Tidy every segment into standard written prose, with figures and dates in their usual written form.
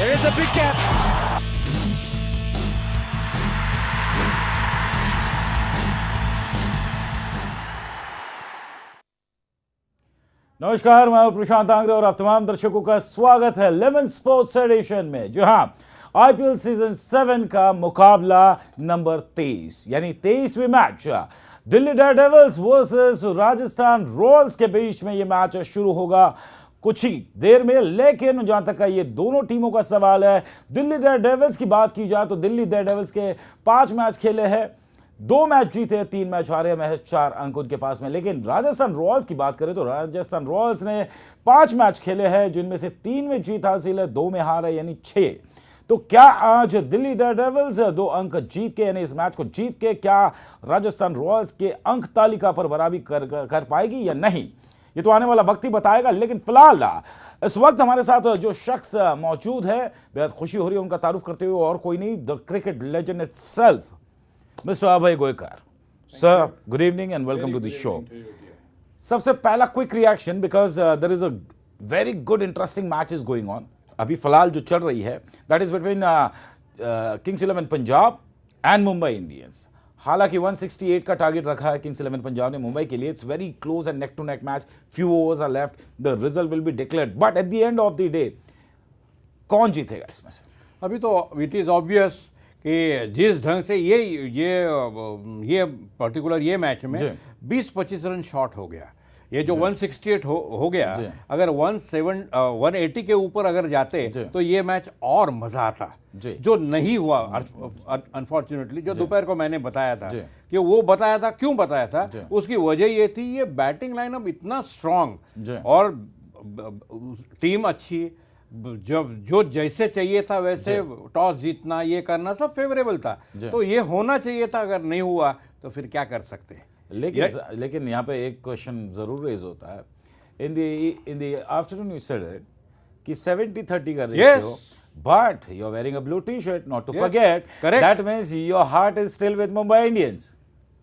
There is a big gap. नमस्कार, मैं हूं प्रशांत आंग्रे और आप तमाम दर्शकों का स्वागत है लेमन स्पोर्ट्स एडिशन में। जो हां, आईपीएल सीजन 7 का मुकाबला नंबर 23 यानी 23वीं match Delhi Daredevils versus Rajasthan Royals के बीच में ये मैच शुरू होगा कुछ ही देर में। लेकिन जहां तक ये दोनों टीमों का सवाल है, दिल्ली डेयरडेविल्स की बात की जाए तो दिल्ली डेयरडेविल्स के 5 मैच खेले हैं, 2 मैच जीते, 3 मैच हारे, महज 4 अंक उनके पास में। लेकिन राजस्थान रॉयल्स की बात करें तो राजस्थान रॉयल्स ने 5 मैच खेले हैं, जिनमें से 3 में जीत हासिल है, 2 में हार है, यानी 6। तो क्या आज दिल्ली डेयरडेविल्स 2 अंक जीत के यानी इस मैच को जीत के क्या राजस्थान रॉयल्स के अंक तालिका पर बराबरी कर पाएगी या नहीं, ये तो आने वाला वक्त ही बताएगा। लेकिन फिलहाल इस वक्त हमारे साथ जो शख्स मौजूद है, बेहद खुशी हो रही है उनका तारुफ करते हुए, और कोई नहीं, the cricket legend itself, Mr. Abhay Goekar. Sir, good evening and welcome to the show. सबसे पहला quick reaction, because there is a very good interesting match is going on अभी फिलहाल जो चल रही है, that is between Kings 11 Punjab and Mumbai Indians. हालांकि 168 का टारगेट रखा है किंग्स 11 पंजाब ने मुंबई के लिए। It's very close and neck to neck match, few overs are left, the result will be declared, but at the end of the day कौन जीतेगा इसमें से? अभी तो इट इज़ ऑब्वियस कि जिस ढंग से ये पर्टिकुलर ये मैच में 20-25 रन शॉर्ट हो गया, ये जो 168 हो गया, अगर 180 के ऊपर अगर जाते तो ये मैच और मजा आता, जो नहीं हुआ अनफॉर्चुनेटली। जो दोपहर को मैंने बताया था कि वो बताया था, क्यों बताया था, उसकी वजह ये थी, ये बैटिंग लाइनअप इतना स्ट्रांग और टीम अच्छी, जब जो जैसे चाहिए था वैसे टॉस जीतना, ये करना सब फेवरेबल था, तो ये होना चाहिए था। अगर नहीं हुआ तो फिर क्या कर सकते हैं। लेकिन यहाँ पे एक क्वेश्चन जरूर रेज होता है। In the afternoon you said it कि 70-30 का ratio, but you are wearing a blue T shirt, not to forget, that means your heart is still with Mumbai Indians.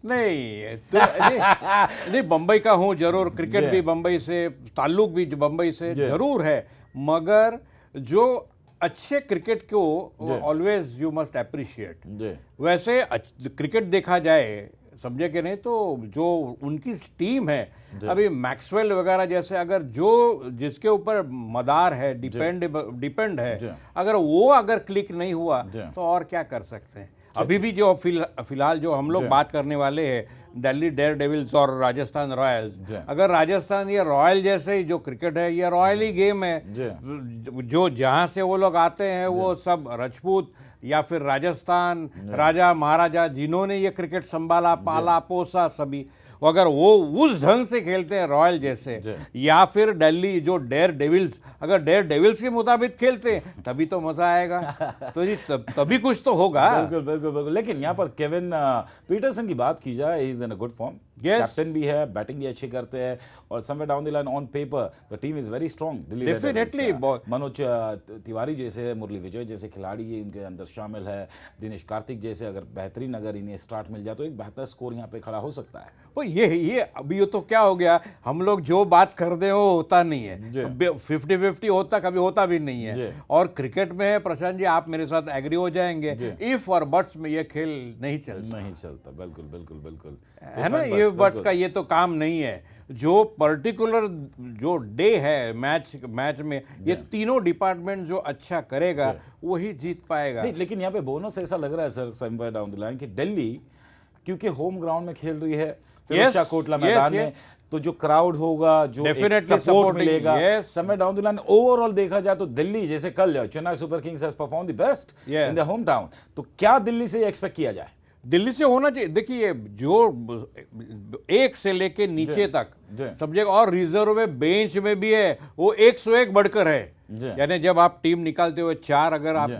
नहीं, बम्बई का हूँ जरूर, क्रिकेट भी बम्बई से, ताल्लुक भी बम्बई से जरूर है, मगर जो अच्छे क्रिकेट को ऑलवेज यू मस्ट अप्रिशिएट। वैसे क्रिकेट देखा जाए, समझे कि नहीं, तो जो उनकी टीम है अभी मैक्सवेल वगैरह जैसे, अगर जो जिसके ऊपर मदार है, डिपेंड है, अगर क्लिक नहीं हुआ तो और क्या कर सकते हैं। अभी भी जो फिलहाल जो हम लोग बात करने वाले हैं, दिल्ली डेयरडेविल्स और राजस्थान रॉयल्स, अगर राजस्थान या रॉयल जैसे जो क्रिकेट है, ये रॉयल ही गेम है, जो जहां से वो लोग आते हैं वो सब राजपूत या फिर राजस्थान राजा महाराजा जिन्होंने ये क्रिकेट संभाला, पाला पोसा, सभी अगर वो उस ढंग से खेलते हैं रॉयल जैसे, या फिर दिल्ली जो डेयरडेविल्स, अगर डेयरडेविल्स के मुताबिक खेलते हैं तभी तो मजा आएगा। तो जी तभी कुछ तो होगा। बिल्कुल। लेकिन यहाँ पर केविन पीटरसन की बात की जाए, he is in a good form, captain भी है, बैटिंग भी अच्छी करते हैं, और somewhere down the line on paper the team is very strong. Definitely Manoj Tiwari जैसे, मुरली विजय जैसे खिलाड़ी इनके अंदर शामिल है, दिनेश कार्तिक जैसे, अगर बेहतरीन अगर इन्हें स्टार्ट मिल जाए तो एक बेहतर स्कोर यहाँ पे खड़ा हो सकता है। वो ये अभी तो क्या हो गया, हम लोग जो बात करते हैं वो होता नहीं है, 50-50 होता, कभी होता भी नहीं है। और क्रिकेट में प्रशांत जी आप मेरे साथ एग्री हो जाएंगे, इफ और बट्स में ये खेल नहीं चलता। बिल्कुल है ना, ये बट्स का ये तो काम नहीं है। जो पर्टिकुलर जो डे है मैच में, ये तीनों डिपार्टमेंट जो अच्छा करेगा वही जीत पाएगा। लेकिन यहाँ पे बोनस ऐसा लग रहा है sir, somewhere down the line, कि दिल्ली क्योंकि होम ग्राउंड में खेल रही है, फिरोजशाह कोटला मैदान में, तो जो क्राउड होगा, जो सपोर्ट मिलेगा, समय डाउन द लाइन ओवरऑल देखा जाए तो दिल्ली, जैसे कल Chennai super Kings has perform the best in the home town, तो क्या दिल्ली से एक्सपेक्ट किया जाए? दिल्ली से होना चाहिए। देखिए, जो 1 से लेके नीचे तक सब्जेक्ट और रिजर्व में, बेंच में भी है, वो 101 बढ़कर है। यानी जब आप टीम निकालते हुए 4, अगर आप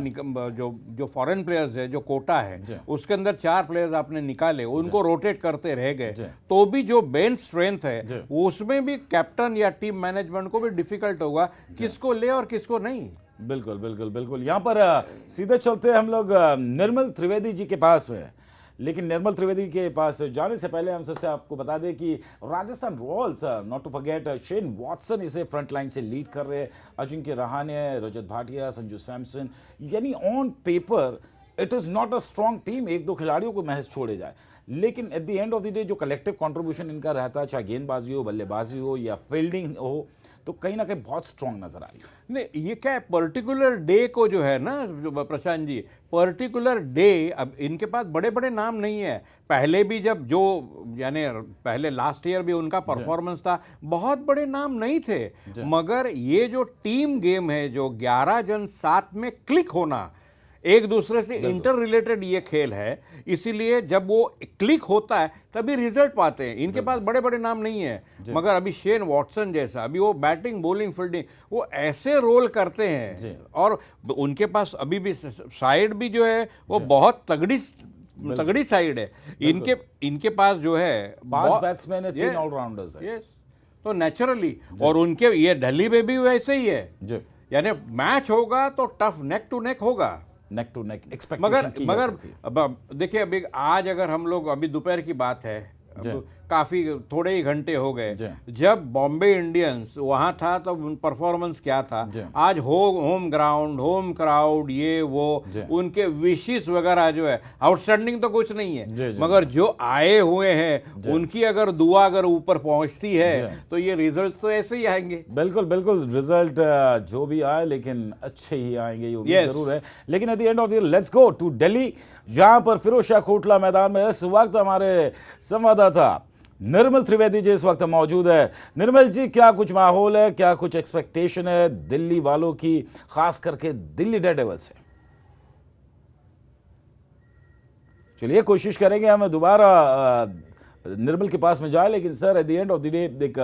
जो फॉरेन प्लेयर्स है, जो कोटा है, उसके अंदर 4 प्लेयर्स आपने निकाले, उनको रोटेट करते रह गए, तो भी जो बेंच स्ट्रेंथ है उसमें भी कैप्टन या टीम मैनेजमेंट को भी डिफिकल्ट होगा किसको ले और किसको नहीं। बिल्कुल। यहाँ पर सीधे चलते हम लोग निर्मल त्रिवेदी जी के पास में। लेकिन निर्मल त्रिवेदी के पास जाने से पहले हम सबसे आपको बता दें कि Rajasthan Royals, not to forget, Shane Watson इसे फ्रंट लाइन से लीड कर रहे हैं, अजिंक्य रहाणे, रजत भाटिया, संजू सैमसन, यानी on paper it is not a strong team, एक दो खिलाड़ियों को महज छोड़े जाए, लेकिन at the end of the day जो कलेक्टिव कंट्रीब्यूशन इनका रहता है, चाहे गेंदबाजी हो, बल्लेबाजी हो या फील्डिंग हो, तो कहीं ना कहीं बहुत स्ट्रांग नजर आ रही है। नहीं, ये क्या है, पर्टिकुलर डे को जो है ना प्रशांत जी, पर्टिकुलर डे, अब इनके पास बड़े बड़े नाम नहीं है। पहले भी जब जो यानी पहले लास्ट ईयर भी उनका परफॉर्मेंस था, बहुत बड़े नाम नहीं थे, मगर ये जो टीम गेम है, जो 11 जन साथ में क्लिक होना, एक दूसरे से इंटर रिलेटेड ये खेल है, इसीलिए जब वो क्लिक होता है तभी रिजल्ट पाते हैं। इनके पास बड़े बड़े नाम नहीं है, मगर अभी शेन वॉटसन जैसा, अभी वो बैटिंग बॉलिंग फील्डिंग वो ऐसे रोल करते हैं, और उनके पास अभी भी साइड भी जो है वो बहुत तगड़ी साइड है। इनके पास जो है 5 बैट्समैन है, 3 ऑलराउंडर्स है, तो नेचुरली, और उनके ये दिल्ली में भी वैसे ही है, यानी मैच होगा तो टफ नेक टू नेक होगा, नेक टू नेक एक्सपेक्टेशन। मगर अब देखिए, अभी आज अगर हम लोग, अभी दोपहर की बात है, काफी थोड़े ही घंटे हो गए, जब बॉम्बे इंडियंस वहां था तो परफॉर्मेंस क्या था। आज होम ग्राउंड, होम क्राउड, ये वो, उनके विशेष वगैरह जो है आउटस्टैंडिंग तो कुछ नहीं है, मगर जो आए हुए हैं उनकी अगर दुआ अगर ऊपर पहुंचती है तो ये रिजल्ट तो ऐसे ही आएंगे। बिल्कुल बिल्कुल, रिजल्ट जो भी आए लेकिन अच्छे ही आएंगे, ये जरूर है। लेकिन at the end of the day let's go to Delhi, जहां पर फिरोज शाह कोटला मैदान में इस वक्त हमारे संवाददाता निर्मल त्रिवेदी जी इस वक्त मौजूद है। निर्मल जी, क्या कुछ माहौल है, क्या कुछ एक्सपेक्टेशन है दिल्ली वालों की, खास करके दिल्ली डेयरडेविल से? चलिए कोशिश करेंगे हम दोबारा निर्मल के पास में जाए, लेकिन sir eight the end of the day एक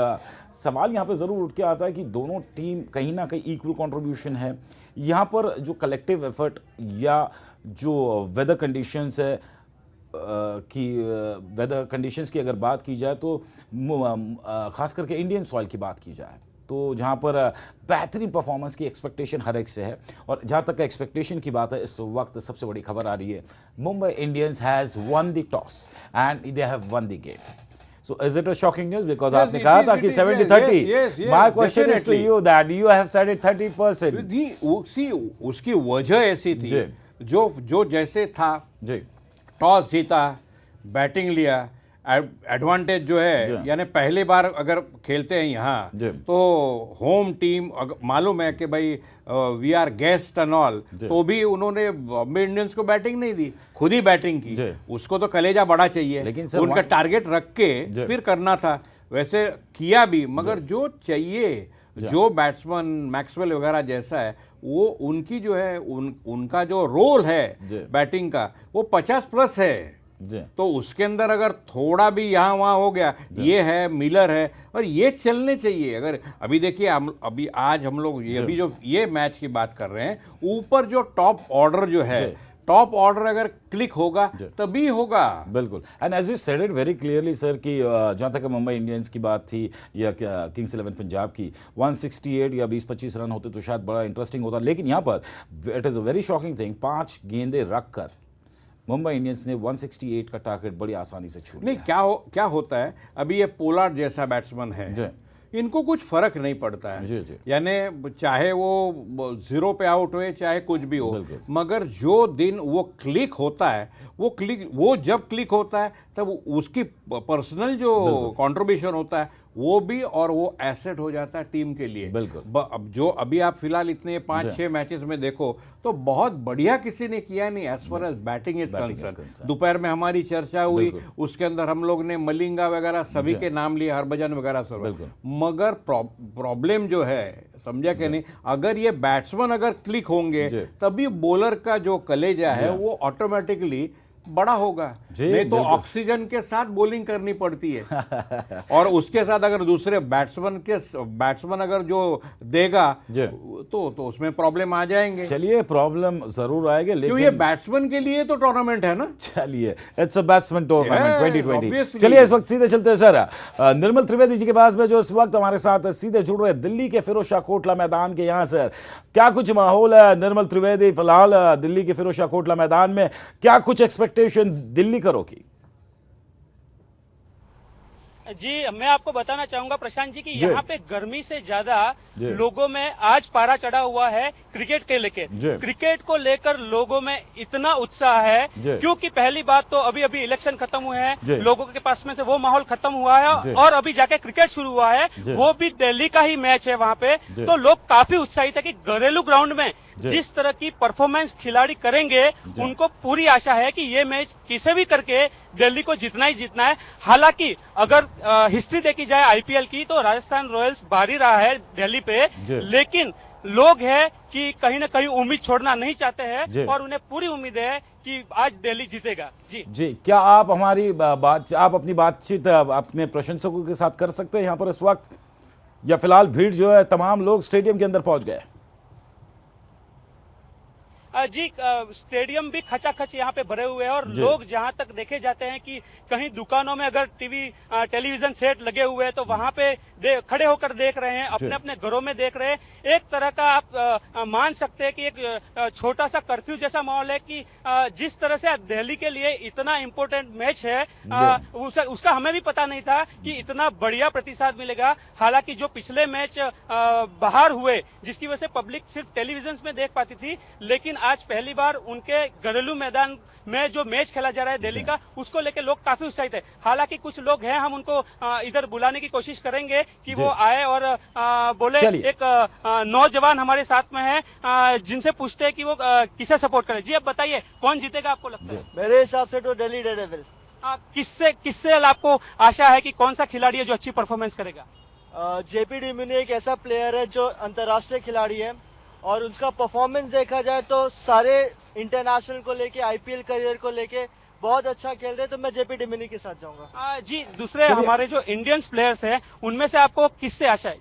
सवाल यहाँ पे ज़रूर उठ के आता है कि दोनों टीम कहीं ना कहीं इक्वल कंट्रीब्यूशन है। यहाँ पर जो कलेक्टिव एफर्ट या जो वेदर कंडीशंस है कि वेदर कंडीशंस की अगर बात की जाए तो ख़ास करके इंडियन सॉइल की बात की जाए तो जहाँ पर बेहतरीन परफॉर्मेंस की एक्सपेक्टेशन हर एक से है। और जहाँ तक एक्सपेक्टेशन की बात है, इस वक्त सबसे बड़ी खबर आ रही है, Mumbai Indians has one the toss and they have one the game. So is it a shocking news? Because आपने कहा था कि 70-30. My question is to you that you have said it 30%. उसकी वजह ऐसी थी, जो जैसे था, टॉस जीता, बैटिंग लिया, एडवांटेज जो है, यानी पहली बार अगर खेलते हैं यहाँ तो होम टीम, मालूम है कि भाई we are guest and all, तो भी उन्होंने बॉम्बे इंडियंस को बैटिंग नहीं दी, खुद ही बैटिंग की। उसको तो कलेजा बड़ा चाहिए, लेकिन उनका टारगेट रख के फिर करना था, वैसे किया भी, मगर जो चाहिए, जो बैट्समैन मैक्सवेल वगैरह जैसा है, वो उनकी जो है उनका जो रोल है बैटिंग का वो 50+ है। तो उसके अंदर अगर थोड़ा भी यहाँ वहाँ हो गया, ये है, मिलर है, और ये चलने चाहिए। अगर अभी देखिए, अभी आज हम लोग अभी जो ये मैच की बात कर रहे हैं, ऊपर जो टॉप ऑर्डर जो है, टॉप ऑर्डर अगर क्लिक होगा तभी होगा। बिल्कुल, and as you said it very clearly sir कि जहाँ तक मुंबई इंडियंस की बात थी या किंग्स 11 पंजाब की, 168 या 20-25 रन होते तो शायद बड़ा इंटरेस्टिंग होता, लेकिन यहाँ पर it is a very shocking thing, 5 गेंदें रख कर मुंबई इंडियंस ने 168 का टारगेट बड़ी आसानी से छू लिया। नहीं, क्या होता है, अभी ये पोलार्ड जैसा बैट्समैन है, इनको कुछ फर्क नहीं पड़ता है, यानी चाहे वो 0 पे आउट हुए, चाहे कुछ भी हो, मगर जो दिन वो क्लिक होता है, वो जब क्लिक होता है तब उसकी पर्सनल जो कंट्रीब्यूशन होता है वो भी, और वो एसेट हो जाता है टीम के लिए। अब जो अभी आप फिलहाल इतने 5-6 मैचेस में देखो तो बहुत बढ़िया किसी ने किया नहीं as far as batting is concern. दोपहर में हमारी चर्चा हुई, उसके अंदर हम लोग ने मलिंगा वगैरह सभी के नाम लिए, हरभजन वगैरह सब, मगर प्रॉब्लम जो है, समझा कि नहीं, अगर ये बैट्समैन अगर क्लिक होंगे तभी बॉलर का जो कलेजा है वो ऑटोमेटिकली बड़ा होगा, नहीं तो ऑक्सीजन के साथ बॉलिंग करनी पड़ती है और उसके साथ अगर दूसरे बैट्समैन अगर जो देगा तो उसमें प्रॉब्लम आ जाएंगे। चलिए, प्रॉब्लम जरूर आएंगे, क्यों, लेकिन ये बैट्समैन के लिए तो टूर्नामेंट है ना। चलिए, it's a batsman tournament 2020। obviously। चलिए, इस वक्त सीधे चलते हैं सर निर्मल त्रिवेदी जी के पास में, जो इस वक्त हमारे साथ सीधे जुड़ रहे हैं दिल्ली के फिरोज शाह कोटला मैदान के यहाँ। सर, क्या कुछ माहौल है निर्मल त्रिवेदी फिलहाल दिल्ली के फिरोज शाह कोटला मैदान में? क्या कुछ एक्सपेक्टेशन दिल्ली करो की? जी, मैं आपको बताना चाहूंगा प्रशांत जी कि यहाँ पे गर्मी से ज्यादा लोगों में आज पारा चढ़ा हुआ है क्रिकेट के लेके। क्रिकेट को लेकर लोगों में इतना उत्साह है क्योंकि पहली बात तो अभी अभी इलेक्शन खत्म हुए हैं, लोगों के पास में से वो माहौल खत्म हुआ है और अभी जाके क्रिकेट शुरू हुआ है, वो भी दिल्ली का ही मैच है वहाँ पे। तो लोग काफी उत्साहित है कि घरेलू ग्राउंड में जिस तरह की परफॉर्मेंस खिलाड़ी करेंगे, उनको पूरी आशा है कि ये मैच किसे भी करके दिल्ली को जीतना ही जीतना है। हालांकि अगर हिस्ट्री देखी जाए आईपीएल की, तो राजस्थान रॉयल्स भारी रहा है दिल्ली पे, लेकिन लोग हैं कि कहीं ना कहीं उम्मीद छोड़ना नहीं चाहते हैं और उन्हें पूरी उम्मीद है कि आज दिल्ली जीतेगा। जी, क्या आप हमारी आप अपनी बातचीत अपने प्रशंसकों के साथ कर सकते हैं यहाँ पर इस वक्त, या फिलहाल भीड़ जो है तमाम लोग स्टेडियम के अंदर पहुंच गए? जी, स्टेडियम भी खचाखच यहाँ पे भरे हुए हैं और लोग जहाँ तक देखे जाते हैं कि कहीं दुकानों में अगर टेलीविजन सेट लगे हुए हैं तो वहाँ पे खड़े होकर देख रहे हैं, अपने अपने घरों में देख रहे हैं। एक तरह का आप मान सकते हैं कि एक छोटा सा कर्फ्यू जैसा माहौल है कि जिस तरह से दिल्ली के लिए इतना इम्पोर्टेंट मैच है, उसका हमें भी पता नहीं था कि इतना बढ़िया प्रतिसाद मिलेगा। हालांकि जो पिछले मैच बाहर हुए, जिसकी वजह से पब्लिक सिर्फ टेलीविजन में देख पाती थी, लेकिन आज पहली बार उनके घरेलू मैदान में जो मैच खेला जा रहा है दिल्ली का, उसको लेकर लोग काफी उत्साहित है। हालांकि कुछ लोग हैं, हम उनको इधर बुलाने की कोशिश करेंगे कि वो आए और बोले। एक नौजवान हमारे साथ में है, जिनसे पूछते हैं कि वो किसे सपोर्ट करे। जी, अब बताइए कौन जीतेगा आपको लगता है? मेरे हिसाब से तो दिल्ली डेयरडेविल। किससे आपको आशा है कि कौन सा खिलाड़ी है जो अच्छी परफॉर्मेंस करेगा? जेपी डिम्यूनी एक ऐसा प्लेयर है जो अंतर्राष्ट्रीय खिलाड़ी है और उसका परफॉर्मेंस देखा जाए तो सारे इंटरनेशनल को लेके, आईपीएल करियर को लेके बहुत अच्छा खेल रहे हैं, तो मैं जेपी डिम्यूनी के साथ जाऊंगा। जी, दूसरे हमारे जो इंडियन प्लेयर्स हैं, उनमें से आपको किससे आशा है?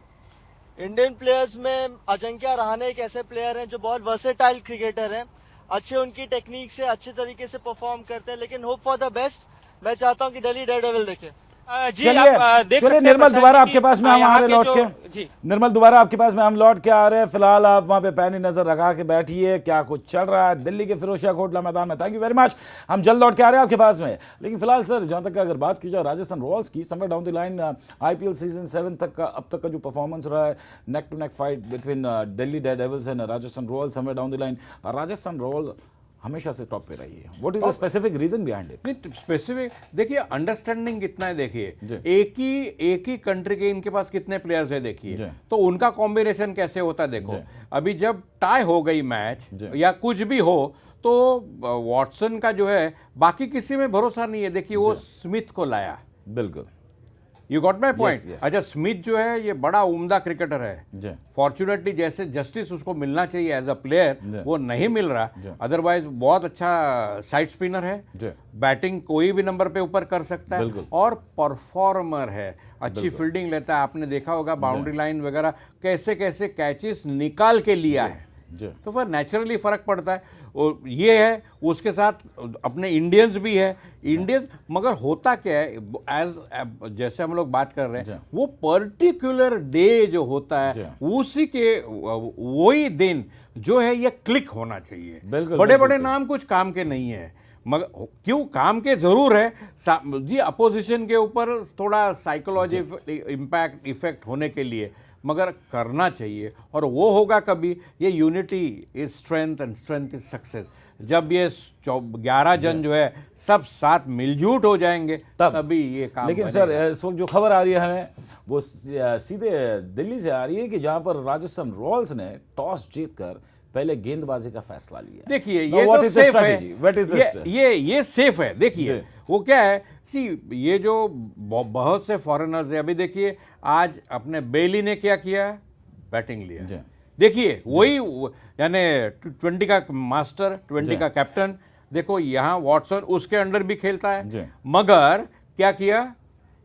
इंडियन प्लेयर्स में अजिंक्य रहाणे एक ऐसे प्लेयर हैं जो बहुत वर्सेटाइल क्रिकेटर हैं, अच्छे उनकी टेक्निक से अच्छे तरीके से परफॉर्म करते हैं, लेकिन होप फॉर द बेस्ट। मैं चाहता हूं कि दिल्ली डेयरडेविल देखे। चलिए निर्मल, दोबारा आपके पास में हम आ रहे लौट के। निर्मल, दोबारा आपके पास में हम लौट के आ रहे हैं। फिलहाल आप वहां पे पैनी नजर रखा के बैठिए, क्या कुछ चल रहा है दिल्ली के फिरोज शाह कोटला मैदान में। थैंक यू वेरी मच, हम जल्द लौट के आ रहे हैं आपके पास में। लेकिन फिलहाल सर, जहां तक अगर बात की जाए राजस्थान रॉयल्स की, somewhere down the line IPL season 7 तक का अब तक का जो परफॉर्मेंस रहा है, neck to neck fight between Delhi Daredevils and Rajasthan Royals, somewhere down the line Rajasthan Royal हमेशा से टॉप पे रही है। What is the specific reason behind it? Specific देखिए, अंडरस्टैंडिंग कितना है देखिए, एक ही कंट्री के इनके पास कितने प्लेयर्स है देखिए, तो उनका कॉम्बिनेशन कैसे होता है देखो। अभी जब टाई हो गई मैच या कुछ भी हो, तो वॉटसन का जो है बाकी किसी में भरोसा नहीं है। देखिए वो स्मिथ को लाया। बिल्कुल, यू गॉट माई पॉइंट। अच्छा, स्मिथ जो है ये बड़ा उम्दा क्रिकेटर है, फॉर्चुनेटली जैसे जस्टिस उसको मिलना चाहिए एज अ प्लेयर, वो नहीं मिल रहा। अदरवाइज बहुत अच्छा साइड स्पिनर है, बैटिंग कोई भी नंबर पे ऊपर कर सकता है और परफॉर्मर है, अच्छी फील्डिंग लेता है। आपने देखा होगा बाउंड्री लाइन वगैरह कैसे कैसे कैचेस निकाल के लिया है, तो फिर नेचुरली फर्क पड़ता है। और ये है, उसके साथ अपने इंडियंस भी है, इंडियन। मगर होता क्या है, एज जैसे हम लोग बात कर रहे हैं, वो पर्टिकुलर डे जो होता है, उसी के वही दिन जो है ये क्लिक होना चाहिए। बड़े बड़े नाम कुछ काम के नहीं है, मगर क्यों काम के जरूर है जी, अपोजिशन के ऊपर थोड़ा साइकोलॉजी इम्पैक्ट इफेक्ट होने के लिए, मगर करना चाहिए। और वो होगा कभी, ये unity is strength and strength is success. जब ये 11 जन जो है सब साथ मिलजुट हो जाएंगे तभी ये काम। लेकिन सर, इस वक्त जो खबर आ रही है हमें, वो सीधे दिल्ली से आ रही है कि जहां पर राजस्थान रॉयल्स ने टॉस जीतकर पहले गेंदबाजी का फैसला लिया। देखिए ये तो सेफ है, ये सेफ है। देखिए वो क्या है, ये जो बहुत से फॉरेनर्स है, अभी देखिए आज अपने बेली ने क्या किया, बैटिंग लिया। देखिए वही, यानी 20 का मास्टर, 20 का कैप्टन। देखो यहाँ वॉटसन उसके अंडर भी खेलता है, मगर क्या किया,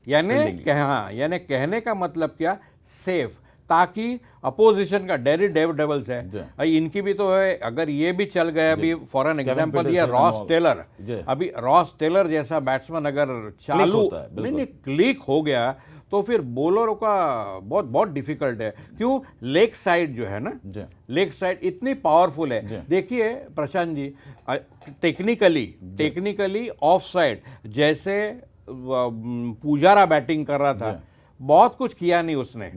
यानी कहने का मतलब क्या, सेफ ताकि अपोजिशन का डेविल्स है, इनकी भी तो है, अगर ये भी चल गए अभी फॉर एन एग्जांपल ये रॉस टेलर, अभी रॉस टेलर जैसा बैट्समैन अगर चालू नहीं क्लिक हो गया तो फिर बॉलरों का बहुत डिफिकल्ट है। क्यों? लेग साइड जो है ना, लेग साइड इतनी पावरफुल है। देखिए Prashant ji, technically of side जैसे पुजारा बैटिंग कर रहा था, बहुत कुछ किया नहीं उसने,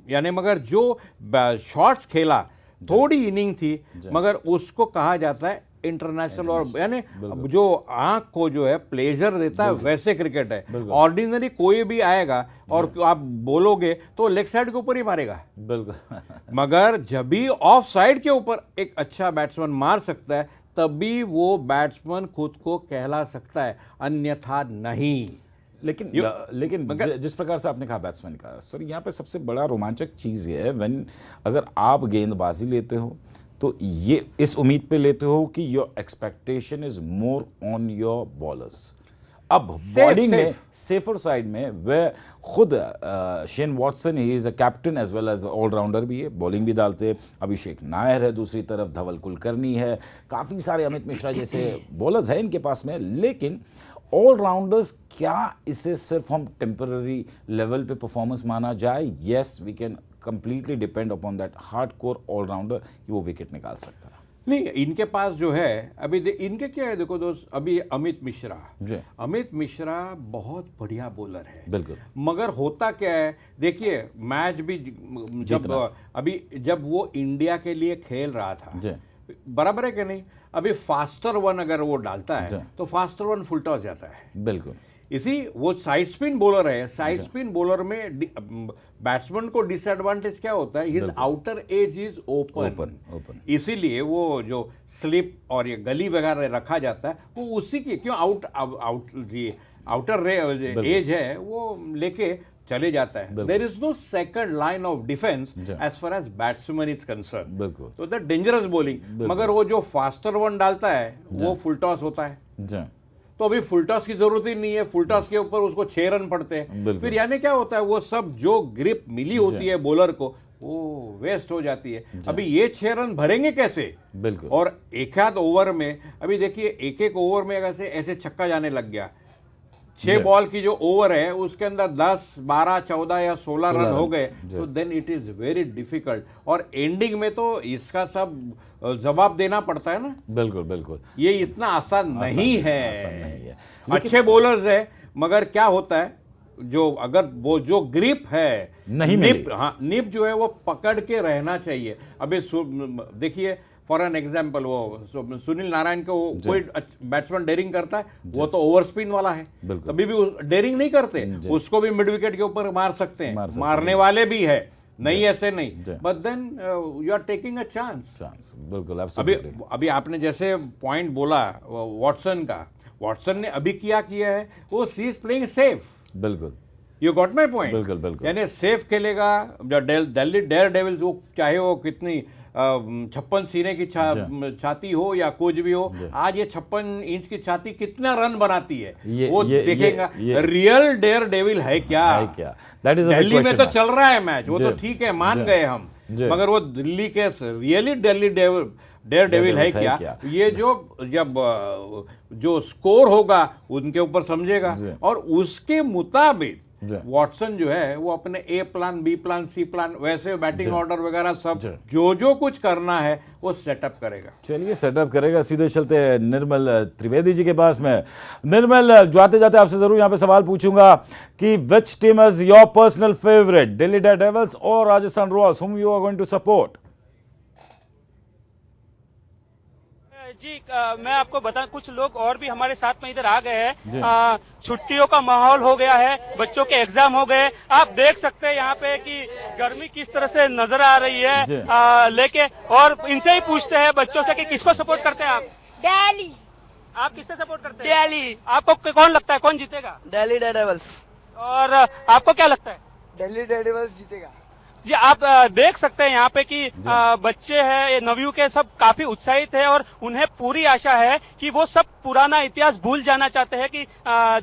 यानी मगर जो शॉट्स खेला थोड़ी इनिंग थी, मगर उसको कहा जाता है इंटरनेशनल, और यानी जो आंख को जो है प्लेजर देता है वैसे क्रिकेट है। ऑर्डिनरी कोई भी आएगा और आप बोलोगे तो लेग साइड के ऊपर ही मारेगा, बिल्कुल मगर जब भी ऑफ साइड के ऊपर एक अच्छा बैट्समैन मार सकता है तभी वो बैट्समैन खुद को कहला सकता है, अन्यथा नहीं। लेकिन जिस प्रकार से आपने कहा बैट्समैन का, सर यहाँ पे सबसे बड़ा रोमांचक चीज़ ये है अगर आप गेंदबाजी लेते हो तो ये इस उम्मीद पे लेते हो कि your expectation is more on your bowlers. अब बॉलिंग में सेफर साइड में वह खुद शेन वॉटसन ही is a captain as well as allrounder भी है, बॉलिंग भी डालते हैं। अभिषेक नायर है दूसरी तरफ, धवल कुलकर्णी है, काफ़ी सारे अमित मिश्रा जैसे बॉलर्स हैं इनके पास में। लेकिन ऑलराउंडर्स, क्या इसे सिर्फ हम टेम्पररी लेवल पे परफॉर्मेंस माना जाए? Yes, we can completely depend upon that hardcore allrounder कि वो विकेट निकाल सकता है। नहीं, इनके पास जो है अभी इनके क्या है, देखो दोस्त, अभी अमित मिश्रा बहुत बढ़िया बॉलर है, बिल्कुल, मगर होता क्या है, देखिए मैच भी जब वो इंडिया के लिए खेल रहा था, बराबर है कि नहीं, अभी फास्टर वन अगर वो डालता है तो फास्टर वन फुल टॉस जाता है, बिल्कुल। इसी वो साइड स्पिन बॉलर है, साइड स्पिन बॉलर में बैट्समैन को डिसएडवांटेज क्या होता है, his outer as is open, इसीलिए वो जो स्लिप और ये गली वगैरह रखा जाता है वो उसी की, क्यों आउटर एज है वो लेके चले जाता है। There is no second line of defence as far as batsman is concern, तो द डेंजरस बॉलिंग। मगर वो जो फास्टर वन डालता है वो फुल टॉस होता है, तो अभी फुल टॉस की जरूरत ही नहीं है, फुल टॉस के ऊपर उसको 6 रन पड़ते हैं, फिर यानी क्या होता है, वो सब जो ग्रिप मिली होती है बॉलर को वो वेस्ट हो जाती है। अभी ये 6 रन भरेंगे कैसे, बिल्कुल। और एक आध ओवर में, अभी देखिए एक ओवर में अगर ऐसे छक्का जाने लग गया, 6 बॉल की जो ओवर है उसके अंदर 10, 12, 14 या 16 रन हो गए, तो then it is very difficult, और एंडिंग में तो इसका सब जवाब देना पड़ता है ना, बिल्कुल। ये इतना आसान नहीं है। अच्छे बॉलर्स है, मगर क्या होता है, जो अगर वो जो ग्रिप है नहीं, निप जो है वो पकड़ के रहना चाहिए। अभी देखिए फॉर एन एग्जाम्पल, वो सुनील नारायण को कोई बैट्समैन डेयरिंग करता है, वो तो ओवर स्पिन वाला है, कभी भी डेयरिंग नहीं करते, उसको भी मिड विकेट के ऊपर मार सकते हैं, मारने वाले भी है, नहीं ऐसे नहीं, but then you are taking a chance, बिल्कुल। अभी आपने जैसे पॉइंट बोला वॉटसन का, वॉटसन ने अभी क्या किया है, वो सी इज प्लेइंग सेफ, बिल्कुल, यू गॉट माई पॉइंट, बिल्कुल, यानी सेफ खेलेगा। दिल्ली डेयर डेविल्स, वो चाहे वो कितनी 56 सीने की छाती हो या कुछ भी हो, आज ये 56 इंच की छाती कितना रन बनाती है वो देखेगा। रियल डेयर डेविल है क्या? दिल्ली में तो चल रहा है मैच, वो तो ठीक है, मान गए हम, मगर वो दिल्ली के रियली दिल्ली डेयर डेविल है क्या? ये जो स्कोर होगा उनके ऊपर समझेगा, और उसके मुताबिक वॉटसन जो है वो अपने ए प्लान, बी प्लान, सी प्लान, वैसे बैटिंग ऑर्डर वगैरह सब जो कुछ करना है वो सेटअप करेगा। चलिए सेटअप करेगा। सीधे चलते हैं निर्मल त्रिवेदी जी के पास में। निर्मल, जाते जाते आपसे जरूर यहाँ पे सवाल पूछूंगा कि which team is your personal favourite, Delhi Daredevils और Rajasthan Royals, whom you are going to support? जी मैं आपको बता, कुछ लोग और भी हमारे साथ में इधर आ गए हैं। छुट्टियों का माहौल हो गया है, बच्चों के एग्जाम हो गए, आप देख सकते हैं यहाँ पे कि गर्मी किस तरह से नजर आ रही है लेके, और इनसे ही पूछते हैं बच्चों से कि किसको सपोर्ट करते हैं आप? दिल्ली। आप किससे सपोर्ट करते हैं? दिल्ली। आपको कौन लगता है कौन जीतेगा? दिल्ली डेयरडेविल्स। और आपको क्या लगता है? दिल्ली डेयरडेविल्स जीतेगा। जी आप देख सकते हैं यहाँ पे कि बच्चे हैं, ये नवयुवक के सब काफी उत्साहित है और उन्हें पूरी आशा है कि वो सब पुराना इतिहास भूल जाना चाहते हैं कि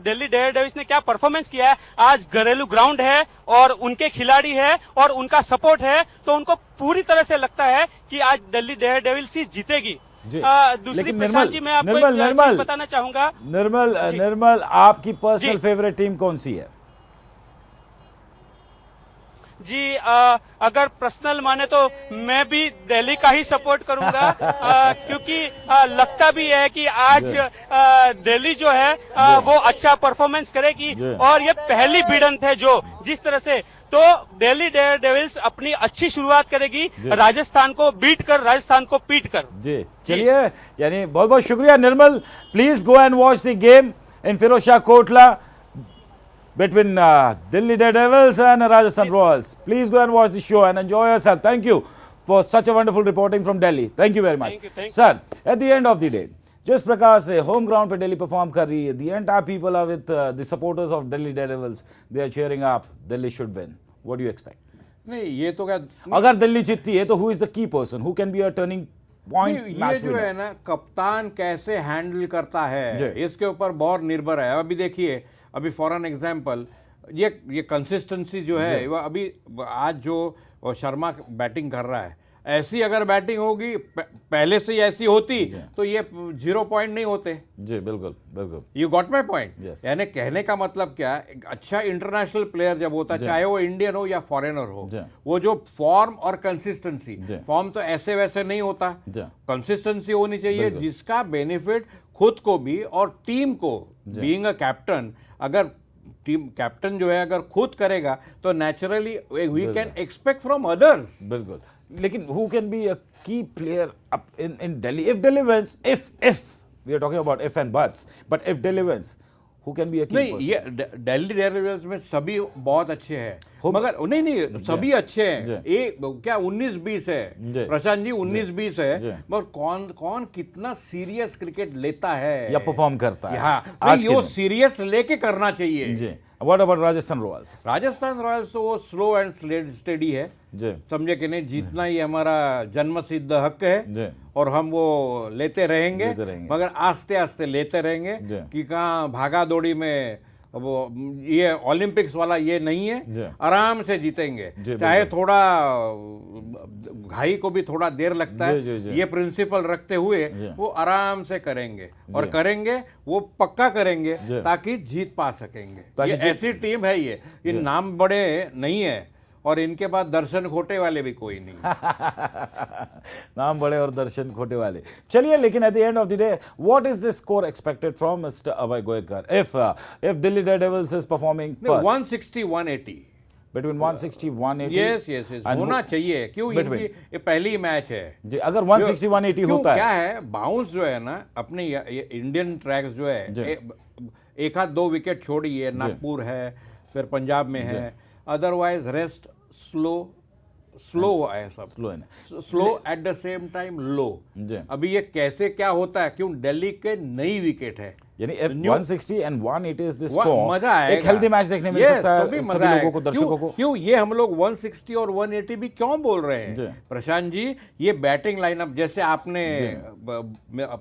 दिल्ली डेयरडेविल्स ने क्या परफॉर्मेंस किया है। आज घरेलू ग्राउंड है और उनके खिलाड़ी है और उनका सपोर्ट है, तो उनको पूरी तरह से लगता है कि आज दिल्ली डेयरडेविल्स ही जीतेगी। दूसरी प्रशांत जी, मैं आपको एक चीज बताना चाहूंगा। निर्मल, आपकी पर्सनल फेवरेट टीम कौन सी है? जी अगर पर्सनल माने तो मैं भी दिल्ली का ही सपोर्ट करूंगा, क्योंकि लगता भी है कि आज दिल्ली जो है वो अच्छा परफॉर्मेंस करेगी और ये पहली भिड़ंत है जो जिस तरह से, तो दिल्ली डेयरडेविल्स अपनी अच्छी शुरुआत करेगी राजस्थान को बीट कर, राजस्थान को पीट कर। जी चलिए, यानी बहुत बहुत शुक्रिया Nirmal. Please go and watch the game in Firozshah Kotla between Delhi Daredevils and Rajasthan Royals. Please go and watch the show and enjoy yourself. Thank you for such a wonderful reporting from Delhi. Thank you very much. Thank you. Sir, at the end of the day, जिस प्रकार से home ground पे Delhi perform कर रही है, the entire people are with the supporters of Delhi Daredevils. They are cheering up. Delhi should win. What do you expect? नहीं, ये तो क्या, अगर दिल्ली जीतती है तो who is the key person? Who can be a turning point? ये जो है ना, कप्तान कैसे हैंडल करता है इसके ऊपर बहुत निर्भर है। अभी देखिए, अभी फॉर एन एग्जाम्पल ये कंसिस्टेंसी जो है, वो अभी आज जो शर्मा बैटिंग कर रहा है, ऐसी अगर बैटिंग होगी पहले से ही ऐसी होती तो ये 0 पॉइंट नहीं होते। जी बिल्कुल बिल्कुल, यू गॉट माई पॉइंट। यानी कहने का मतलब क्या, एक अच्छा इंटरनेशनल प्लेयर जब होता है, चाहे वो इंडियन हो या फॉरेनर हो, वो जो फॉर्म और कंसिस्टेंसी, फॉर्म तो ऐसे वैसे नहीं होता, कंसिस्टेंसी होनी चाहिए जिसका बेनिफिट खुद को भी और टीम को। बीइंग अ कैप्टन, अगर टीम कैप्टन जो है अगर खुद करेगा तो naturally we can expect from others. बिल्कुल, लेकिन who can be a key player up in Delhi if Delhi wins? If we are talking about if and buts, but if Delhi wins, who can be a key person? ये Delhi Daredevils में सभी बहुत अच्छे हैं, मगर नहीं सभी अच्छे हैं। एक क्या 19-20 है प्रशांत जी, 19-20 है, मगर कौन कितना सीरियस क्रिकेट लेता है या परफॉर्म करता है? हाँ, आज वो सीरियस लेके करना चाहिए जी। What about Rajasthan Royals? Rajasthan Royals तो वो स्लो एंड स्टेडी है, समझे कि नहीं, जीतना ही हमारा जन्म सिद्ध हक है और हम वो लेते रहेंगे, मगर आस्ते आस्ते लेते रहेंगे कि कहाँ भागा दौड़ी में वो ये ओलंपिक्स वाला ये नहीं है, आराम से जीतेंगे, चाहे थोड़ा घाई को भी थोड़ा देर लगता है, ये प्रिंसिपल रखते हुए वो आराम से करेंगे और करेंगे वो पक्का करेंगे ताकि जीत पा सकेंगे। ये ऐसी टीम है, ये नाम बड़े नहीं है और इनके बाद दर्शन खोटे वाले भी कोई नहीं। नाम बड़े और दर्शन खोटे वाले। चलिए, लेकिन at the end of the day what is the score expected from mister Abhay Goykar if Delhi Daredevils is performing first? 160-180, between 160-180। Yes होना चाहिए, क्यों, ये पहली मैच है जी। अगर 160-180 होता है, क्या है, बाउंस जो है ना अपने ये इंडियन ट्रैक्स जो है, एक आध 2 विकेट छोड़िए, नागपुर है, फिर पंजाब में है, अदरवाइज रेस्ट स्लो है, सब slow at the same time लो। अभी ये कैसे क्या होता है, क्यों दिल्ली के नई विकेट है, यानी 160 and 180 इज द स्कोर। मजा आएगा, एक हेल्दी मैच देखने मिल सकता है सभी लोगों को, दर्शकों को। क्यों ये हम लोग 160 और 180 भी क्यों बोल रहे हैं प्रशांत जी? ये बैटिंग लाइनअप, जैसे आपने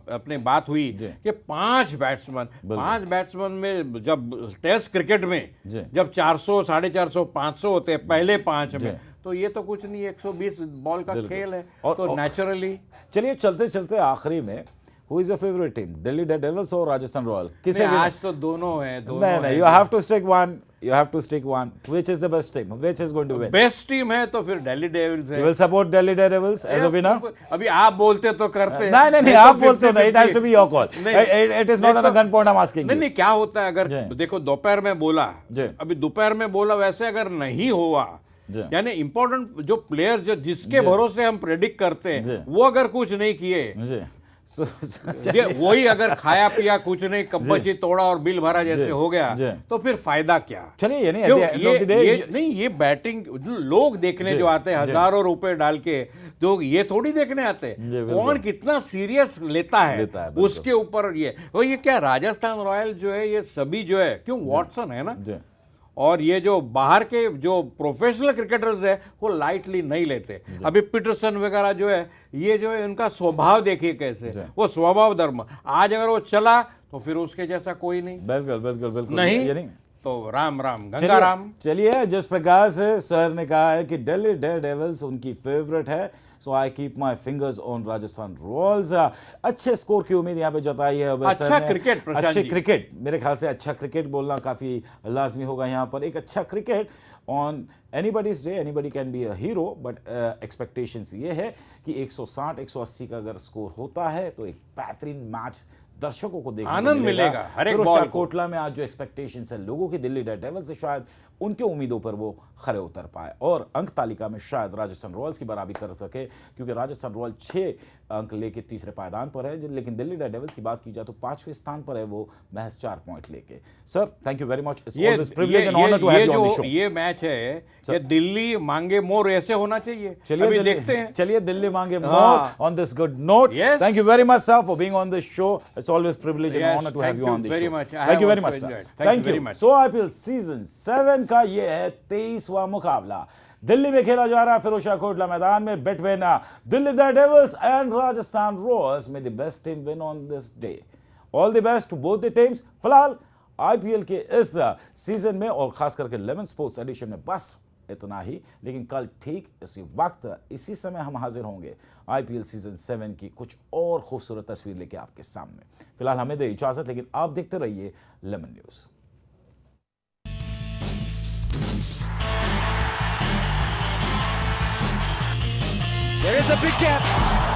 अपने बात हुई कि 5 बैट्समैन में, जब टेस्ट क्रिकेट में जब 400, 450, 500 होते हैं पहले 5 में, तो ये तो कुछ नहीं, 120 बॉल का खेल है, तो नेचुरली। चलिए, चलते चलते आखिरी में Who is your favorite team? Delhi Daredevils or Rajasthan Royals? किसे? आज तो दोनों हैं, नहीं, you have to stick one. You have to stick one. Which is the best team? Which is going to win? Best team है तो फिर Delhi Daredevils है। You will support Delhi Daredevils as a winner? अभी आप बोलते तो करते। नहीं, आप बोलते हो, it has to be your call. It is not on a gun point I'm asking you. नहीं, क्या होता है, अगर देखो दोपहर में बोला, अभी दोपहर में बोला, वैसे अगर नहीं हुआ, यानी इंपॉर्टेंट जो प्लेयर जो जिसके भरोसे हम प्रेडिक्ट करते हैं, वो अगर कुछ नहीं किए, वही अगर खाया पिया कुछ नहीं, कब्बशी तोड़ा और बिल भरा जैसे हो गया, तो फिर फायदा क्या? चलिए, ये बैटिंग लोग देखने जो आते हैं हजारों रुपए डाल के, तो ये थोड़ी देखने आते हैं कौन कितना सीरियस लेता है उसके ऊपर। ये क्या राजस्थान रॉयल जो है, ये सभी जो है, क्यों वॉटसन है ना, और ये जो बाहर के जो प्रोफेशनल क्रिकेटर्स है वो लाइटली नहीं लेते। अभी पीटरसन वगैरह जो है, ये जो है उनका स्वभाव देखिए कैसे, वो स्वभाव धर्म, आज अगर वो चला तो फिर उसके जैसा कोई नहीं। बिल्कुल बिल्कुल बिल्कुल नहीं तो राम राम गंगा राम। चलिए, जिस प्रकार से सर ने कहा है कि दिल्ली डेयरडेविल्स उनकी फेवरेट है, so I keep my fingers on Rajasthan Royals. अच्छे स्कोर की उम्मीद यहाँ पे जताई है। अच्छा क्रिकेट, अच्छे क्रिकेट, मेरे ख्याल से अच्छा क्रिकेट बोलना काफी लाजमी होगा यहाँ पर। एक अच्छा cricket on anybody's day, anybody can be a hero, but expectations ये है कि 160-180 का अगर स्कोर होता है तो एक बेहतरीन मैच दर्शकों को देखने आनंद मिलेगा हर एक बॉल को। कोटला में आज जो एक्सपेक्टेशंस है लोगों की दिल्ली डेयरडेविल्स से, शायद उनके उम्मीदों पर वो खरे उतर पाए और अंक तालिका में शायद राजस्थान रॉयल्स की बराबरी कर सके, क्योंकि राजस्थान रॉयल्स 6 अंक लेके तीसरे पायदान पर है, लेकिन दिल्ली डेयरडेविल्स की बात की जाए तो 5वें स्थान पर है वो, महज 4 पॉइंट लेके। Sir, thank you very much, it's always privilege and honour to have you on the show. ये मैच है कि दिल्ली मांगे मोर ऐसे होना चाहिए। चलिए देखते हैं, चलिए दिल्ली मांगे more on this good note. Thank you very much sir for being on this show, it's always privilege and honour to have you on this show. Thank you very much sir, thank you. So IPL season 7 का ये है 23वां मुकाबला, दिल्ली में खेला जा रहा है फिरोजशाह कोटला मैदान में, between Delhi Daredevils and Rajasthan Royals. May the best team win on this day. All the best to both the teams. फिलहाल आईपीएल के इस सीजन में और खास करके लेमन स्पोर्ट्स एडिशन में बस इतना ही, लेकिन कल ठीक इसी वक्त इसी समय हम हाजिर होंगे आईपीएल सीजन 7 की कुछ और खूबसूरत तस्वीर लेके आपके सामने। फिलहाल हमें दे इजाजत, लेकिन आप देखते रहिए lemon news. There is a big gap.